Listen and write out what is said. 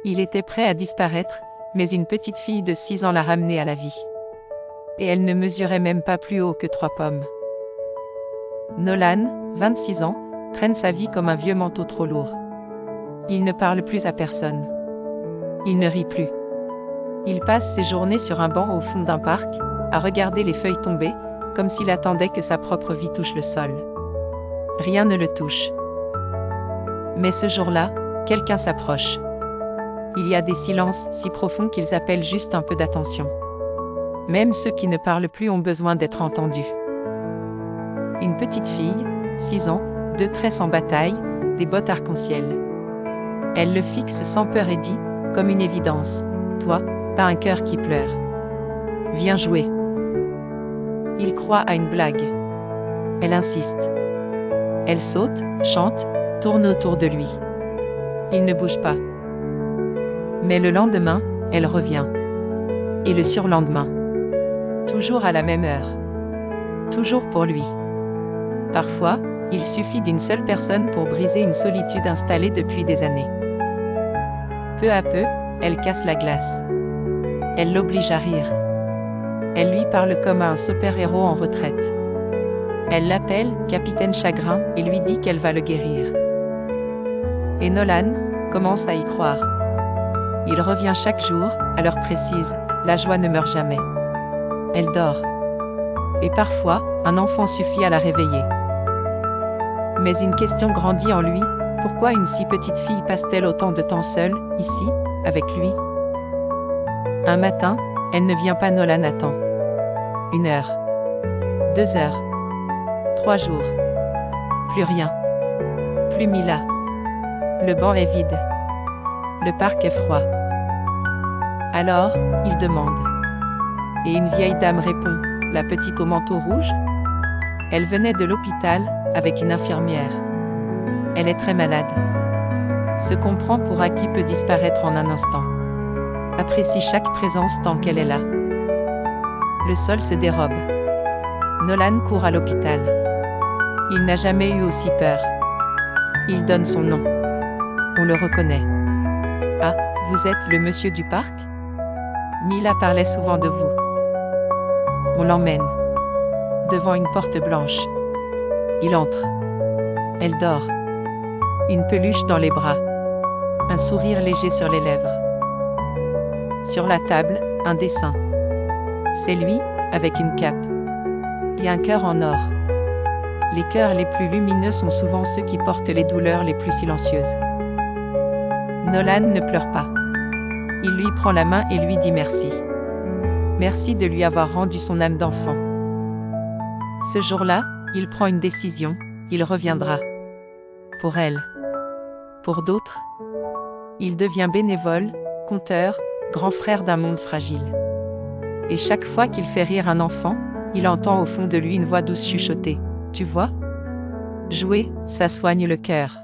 Il était prêt à disparaître, mais une petite fille de 6 ans l'a ramené à la vie. Et elle ne mesurait même pas plus haut que 3 pommes. Nolan, 26 ans, traîne sa vie comme un vieux manteau trop lourd. Il ne parle plus à personne. Il ne rit plus. Il passe ses journées sur un banc au fond d'un parc, à regarder les feuilles tomber, comme s'il attendait que sa propre vie touche le sol. Rien ne le touche. Mais ce jour-là, quelqu'un s'approche. Il y a des silences si profonds qu'ils appellent juste un peu d'attention. Même ceux qui ne parlent plus ont besoin d'être entendus. Une petite fille, 6 ans, 2 tresses en bataille, des bottes arc-en-ciel. Elle le fixe sans peur et dit, comme une évidence, « Toi, t'as un cœur qui pleure. Viens jouer. » Il croit à une blague. Elle insiste. Elle saute, chante, tourne autour de lui. Il ne bouge pas. Mais le lendemain, elle revient. Et le surlendemain. Toujours à la même heure. Toujours pour lui. Parfois, il suffit d'une seule personne pour briser une solitude installée depuis des années. Peu à peu, elle casse la glace. Elle l'oblige à rire. Elle lui parle comme à un super-héros en retraite. Elle l'appelle « Capitaine Chagrin » et lui dit qu'elle va le guérir. Et Nolan commence à y croire. Il revient chaque jour, à l'heure précise, la joie ne meurt jamais. Elle dort. Et parfois, un enfant suffit à la réveiller. Mais une question grandit en lui, pourquoi une si petite fille passe-t-elle autant de temps seule, ici, avec lui? Un matin, elle ne vient pas. Nolan attend. 1 heure. 2 heures. 3 jours. Plus rien. Plus Mila. Le banc est vide. Le parc est froid. Alors, il demande. Et une vieille dame répond, la petite au manteau rouge? Elle venait de l'hôpital, avec une infirmière. Elle est très malade. Ce qu'on prend pour acquis peut disparaître en un instant. Apprécie chaque présence tant qu'elle est là. Le sol se dérobe. Nolan court à l'hôpital. Il n'a jamais eu aussi peur. Il donne son nom. On le reconnaît. Ah, vous êtes le monsieur du parc? Mila parlait souvent de vous. On l'emmène. Devant une porte blanche. Il entre. Elle dort. Une peluche dans les bras. Un sourire léger sur les lèvres. Sur la table, un dessin. C'est lui, avec une cape. Et un cœur en or. Les cœurs les plus lumineux sont souvent ceux qui portent les douleurs les plus silencieuses. Nolan ne pleure pas. Il lui prend la main et lui dit merci. Merci de lui avoir rendu son âme d'enfant. Ce jour-là, il prend une décision, il reviendra. Pour elle. Pour d'autres. Il devient bénévole, conteur, grand frère d'un monde fragile. Et chaque fois qu'il fait rire un enfant, il entend au fond de lui une voix douce chuchoter. Tu vois? Jouer, ça soigne le cœur.